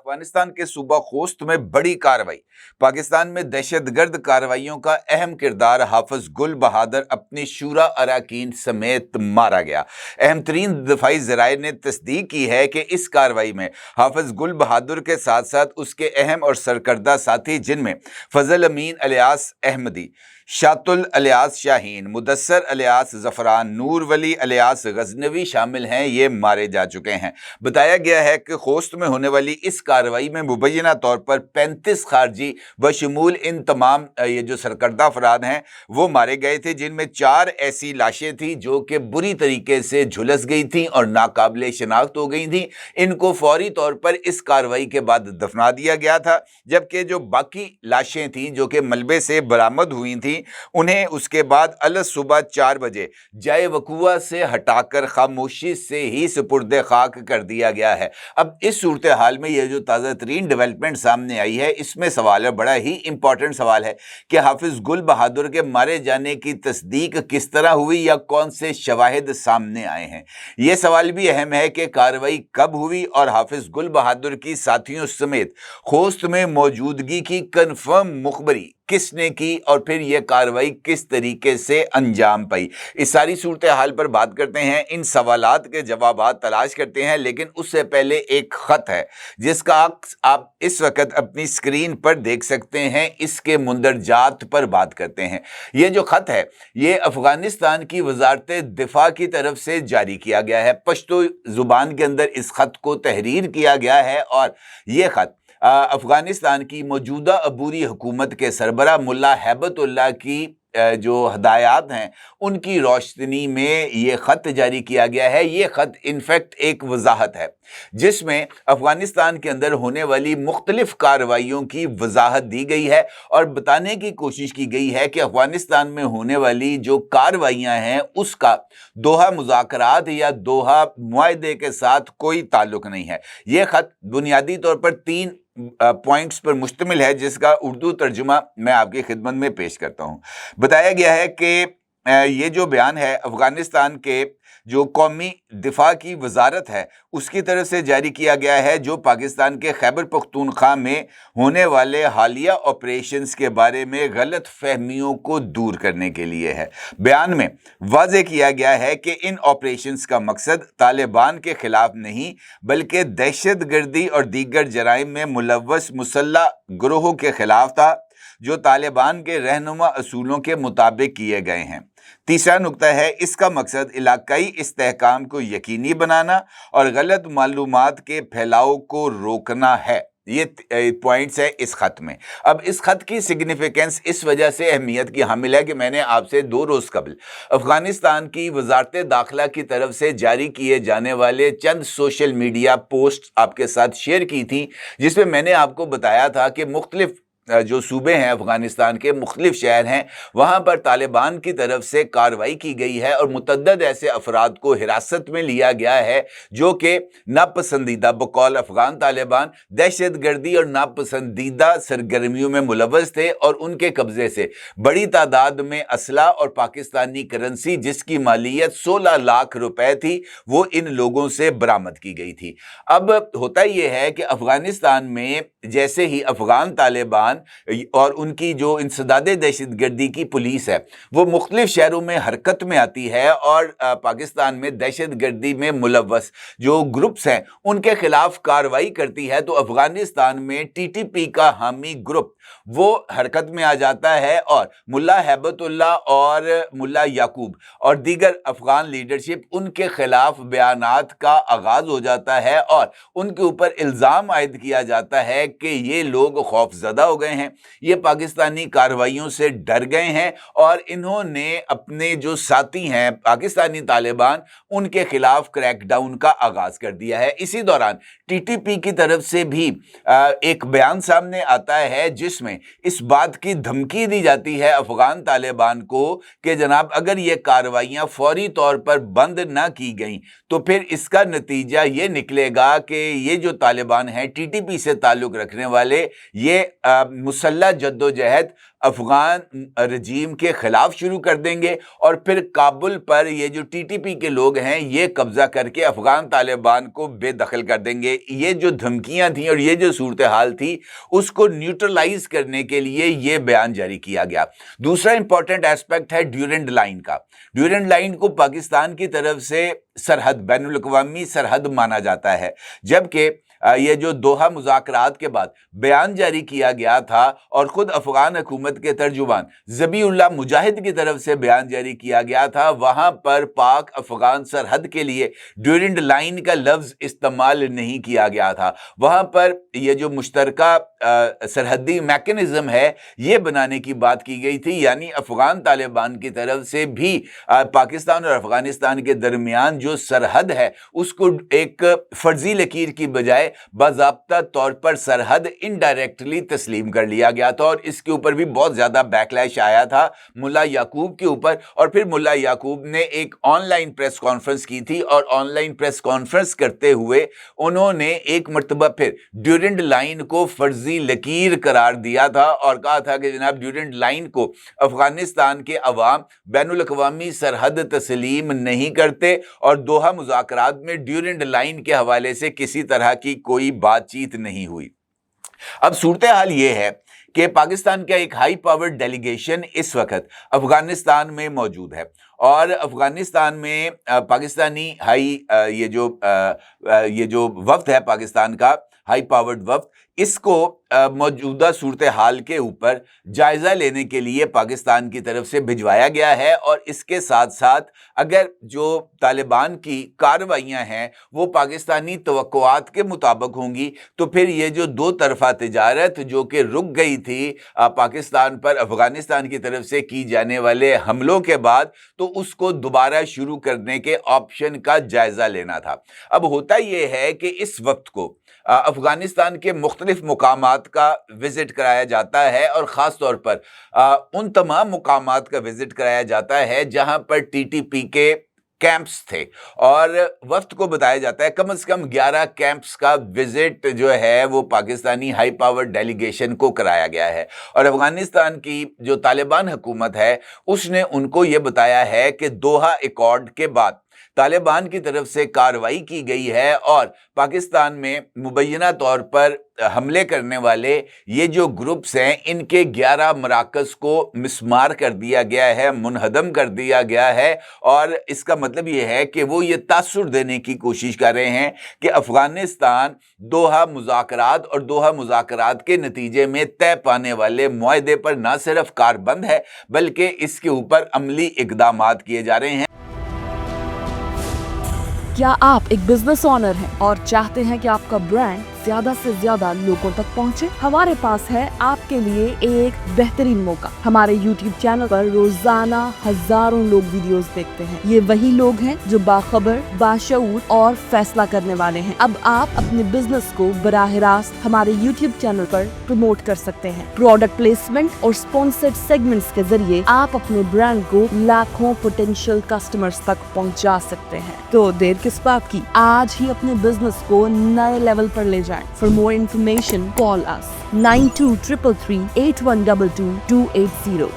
अफगानिस्तान के सूबा खोस्त में बड़ी कार्रवाई। पाकिस्तान में दहशतगर्द कार्रवाइयों का अहम किरदार हाफिज गुल बहादुर अपनी शूरा अराकीन समेत मारा गया। अहम तरीन दफाई ज़राए ने तस्दीक की है कि इस कार्रवाई में हाफिज गुल बहादुर के साथ साथ उसके अहम और सरकर्दा साथी, जिनमें Fazal Amin alias Ahmadi, Shatul alias Shaheen, Mudassar alias Zafran, Noor Wali alias Ghaznavi शामिल हैं, ये मारे जा चुके हैं। बताया गया है कि खोस्त में होने वाली इस कार्रवाई में मुबैना तौर पर 35 खारजी बशमूल इन तमाम ये जो सरकर्दा अफराद हैं वो मारे गए थे, जिनमें 4 ऐसी लाशें थी जो कि बुरी तरीके से झुलस गई थी और नाकाबिले शनाख्त हो गई थी। इनको फौरी तौर पर इस कार्रवाई के बाद दफना दिया गया था, जबकि जो बाकी लाशें थीं जो कि मलबे से बरामद हुई थी उन्हें उसके बाद अलस सुबह 4 बजे जाए वकुआ से हटाकर खामोशी से ही सुपुर्दे खाक कर दिया गया है। अब इस सूरत हाल में ये जो ताज़ा तरीन डेवलपमेंट सामने आई है, इसमें सवाल है, बड़ा ही इंपॉर्टेंट सवाल है कि हाफिज गुल बहादुर के मारे जाने की तस्दीक किस तरह हुई या कौन से शवाहिद सामने आए हैं। यह सवाल भी अहम है कि कार्रवाई कब हुई और हाफिज गुल बहादुर की साथियों समेत खोस्त में मौजूदगी की कन्फर्म मुखबरी किसने की और फिर यह कार्रवाई किस तरीके से अंजाम पाई। इस सारी सूरत हाल पर बात करते हैं, इन सवालात के जवाब तलाश करते हैं, लेकिन उससे पहले एक ख़त है जिसका आप इस वक्त अपनी स्क्रीन पर देख सकते हैं। इसके मुंदरजात पर बात करते हैं। ये जो ख़त है ये अफ़गानिस्तान की वजारत दिफा की तरफ से जारी किया गया है। पश्तो ज़ुबान के अंदर इस ख़त को तहरीर किया गया है और ये ख़त अफ़गानिस्तान की मौजूदा अबूरी हुकूमत के सरबरा मुल्ला हैबतुल्लाह की जो हदायत हैं उनकी रोशनी में ये ख़त जारी किया गया है। ये ख़त इनफैक्ट एक वजाहत है जिसमें अफ़गानिस्तान के अंदर होने वाली मुख्तलिफ कार्रवाइयों की वजाहत दी गई है और बताने की कोशिश की गई है कि अफ़गानिस्तान में होने वाली जो कार्रवाइयाँ हैं उसका दोहा मुज़ाकरात या दोहा मुआहदे के साथ कोई ताल्लुक़ नहीं है। ये ख़त बुनियादी तौर पर 3 पॉइंट्स पर मुश्तमिल है, जिसका उर्दू तर्जुमा मैं आपकी खिदमत में पेश करता हूँ। बताया गया है कि ये जो बयान है अफ़गानिस्तान के जो कौमी दिफा की वजारत है उसकी तरफ से जारी किया गया है, जो पाकिस्तान के खैबर पख्तूनख्वा में होने वाले हालिया ऑपरेशंस के बारे में गलत फहमियों को दूर करने के लिए है। बयान में वाज़ेह किया गया है कि इन ऑपरेशंस का मकसद तालिबान के खिलाफ नहीं बल्कि दहशत गर्दी और दीगर जराइम में मुलव्वस मुसल्लह ग्रोहों के खिलाफ था जो तालिबान के रहनुमा असूलों के मुताबिक किए गए हैं। तीसरा नुक्ता है, इसका मकसद इलाकाई इस्तेहकाम को यकीनी बनाना और गलत मालूमात के फैलाव को रोकना है। ये पॉइंट्स है इस खत में। अब इस खत की सिग्निफिकेंस इस वजह से अहमियत की हामिल है कि मैंने आपसे 2 रोज़ कबल अफ़गानिस्तान की वजारत दाखिला की तरफ से जारी किए जाने वाले चंद सोशल मीडिया पोस्ट आपके साथ शेयर की थी, जिसमें मैंने आपको बताया था कि मुख्तलिफ जो सूबे हैं अफ़गानिस्तान के मुख्तलिफ शहर हैं वहाँ पर तालिबान की तरफ से कार्रवाई की गई है और मुतअद्दिद ऐसे अफराद को हिरासत में लिया गया है जो कि नापसंदीदा बकौल अफ़गान तालिबान दहशत गर्दी और नापसंदीदा सरगर्मियों में मुलव्वस थे और उनके कब्ज़े से बड़ी तादाद में असला और पाकिस्तानी करेंसी जिसकी मालियत 16 लाख रुपए थी वो इन लोगों से बरामद की गई थी। अब होता यह है कि अफ़गानिस्तान में जैसे ही अफ़गान तालिबान और उनकी जो इंसदादे दहशतगर्दी की पुलिस है वो मुख्तलिफ शहरों में हरकत में आती है और पाकिस्तान में दहशतगर्दी में मुलव्वस जो ग्रुप्स हैं उनके खिलाफ कार्रवाई करती है, तो अफगानिस्तान में टीटीपी का हामी ग्रुप वो हरकत में आ जाता है और मुल्ला हैबतुल्लाह और मुल्ला याकूब और दीगर अफगान लीडरशिप उनके खिलाफ बयानात का आगाज हो जाता है और उनके ऊपर इल्ज़ाम आयद किया जाता है कि ये लोग खौफजदा हो गए हैं, ये पाकिस्तानी कार्रवाइयों से डर गए हैं और इन्होंने अपने जो साथी हैं पाकिस्तानी तालिबान उनके खिलाफ क्रैकडाउन का आगाज कर दिया है। इसी दौरान टीटीपी की तरफ से भी एक बयान सामने आता है जिसमें इस बात की धमकी दी जाती है अफगान तालिबान को कि जनाब अगर ये कार्रवाइयां फौरी तौर पर बंद ना की गई तो फिर इसका नतीजा ये निकलेगा कि ये जो तालिबान है टीटीपी से ताल्लुक रखने वाले ये मुसल्लह जद्दोजहद अफगान रजीम के खिलाफ शुरू कर देंगे और फिर काबुल पर ये जो टीटीपी के लोग हैं ये कब्जा करके अफगान तालिबान को बेदखल कर देंगे। ये जो धमकियां थी और ये जो सूरत हाल थी उसको न्यूट्रलाइज करने के लिए ये बयान जारी किया गया। दूसरा इंपॉर्टेंट एस्पेक्ट है ड्यूरेंट लाइन का। ड्यूरेंट लाइन को पाकिस्तान की तरफ से सरहद, बैनुल अक़वामी सरहद माना जाता है, जबकि ये जो दोहा मुज़ाकरात के बाद बयान जारी किया गया था और खुद अफगान हुकूमत के तर्जुमान ज़बीउल्लाह मुजाहिद की तरफ से बयान जारी किया गया था, वहां पर पाक अफगान सरहद के लिए ड्यूरेंट लाइन का लफ्ज़ इस्तेमाल नहीं किया गया था। वहां पर ये जो मुश्तरका सरहदी मैकेनिज्म है ये बनाने की बात की गई थी, यानी अफगान तालिबान की तरफ से भी पाकिस्तान और अफगानिस्तान के दरमियान जो सरहद है उसको एक फर्जी लकीर की बजाय बाज़ाब्ता तौर पर सरहद इनडायरेक्टली तस्लीम कर लिया गया था। और इसके ऊपर भी बहुत ज्यादा बैकलैश आया था मुल्ला याकूब के ऊपर, और फिर मुल्ला याकूब ने एक ऑनलाइन प्रेस कॉन्फ्रेंस की थी और ऑनलाइन प्रेस कॉन्फ्रेंस करते हुए उन्होंने एक मर्तबा फिर ड्यूरेंट लाइन को फर्जी लकीर करार दिया था और कहा था कि जनाब ड्यूरेंट लाइन को अफगानिस्तान के अवाम बैनुल अक़वामी सरहद तस्लीम नहीं करते और दोहा मुज़ाकरात में ड्यूरेंट लाइन के हवाले से किसी तरह की कोई बातचीत नहीं हुई। अब सूरत हाल ये है कि पाकिस्तान का एक हाई पावर्ड डेलीगेशन इस वक्त अफगानिस्तान में मौजूद है और अफगानिस्तान में पाकिस्तानी ये जो वफ्द है पाकिस्तान का हाई पावर्ड वफ्द, इसको मौजूदा सूरत हाल के ऊपर जायजा लेने के लिए पाकिस्तान की तरफ से भिजवाया गया है। और इसके साथ साथ अगर जो तालिबान की कार्रवाइयां हैं वो पाकिस्तानी तवक्कुआत के मुताबिक होंगी तो फिर ये जो दो तरफा तिजारत जो कि रुक गई थी पाकिस्तान पर अफगानिस्तान की तरफ से की जाने वाले हमलों के बाद, तो उसको दोबारा शुरू करने के ऑप्शन का जायजा लेना था। अब होता यह है कि इस वक्त को अफगानिस्तान के मुख्तलिफ मुकामात का विजिट कराया जाता है और ख़ास तौर पर उन तमाम मुकामात का विजिट कराया जाता है जहां पर टीटीपी के कैंप्स थे और वफ्द को बताया जाता है कम से कम 11 कैंप्स का विजिट जो है वो पाकिस्तानी हाई पावर डेलीगेशन को कराया गया है। और अफगानिस्तान की जो तालिबान हुकूमत है उसने उनको ये बताया है कि दोहा एकॉर्ड के बाद तालिबान की तरफ से कार्रवाई की गई है और पाकिस्तान में मुबैना तौर पर हमले करने वाले ये जो ग्रुप्स हैं इनके 11 मराकज़ को मिसमार कर दिया गया है, मुनहदम कर दिया गया है। और इसका मतलब ये है कि वो ये तासुर देने की कोशिश कर रहे हैं कि अफगानिस्तान दोहा मुज़ाकरात और दोहा मुज़ाकरात के नतीजे में तय पाने वाले मुआहदे पर ना सिर्फ कारबंद है बल्कि इसके ऊपर अमली इक़दामात किए जा रहे हैं। क्या आप एक बिजनेस ओनर हैं और चाहते हैं कि आपका ब्रांड ज्यादा से ज्यादा लोगों तक पहुंचे? हमारे पास है आपके लिए एक बेहतरीन मौका। हमारे YouTube चैनल पर रोजाना हजारों लोग वीडियोस देखते हैं। ये वही लोग हैं जो बाखबर, बाशऊर और फैसला करने वाले हैं। अब आप अपने बिजनेस को बराह रास्त हमारे YouTube चैनल पर प्रमोट कर सकते हैं। प्रोडक्ट प्लेसमेंट और स्पॉन्सर्ड सेगमेंट्स के जरिए आप अपने ब्रांड को लाखों पोटेंशियल कस्टमर्स तक पहुंचा सकते हैं। तो देर किस बात की, आज ही अपने बिजनेस को नए लेवल पर ले जाएं। For more information, call us 9233 8122 280.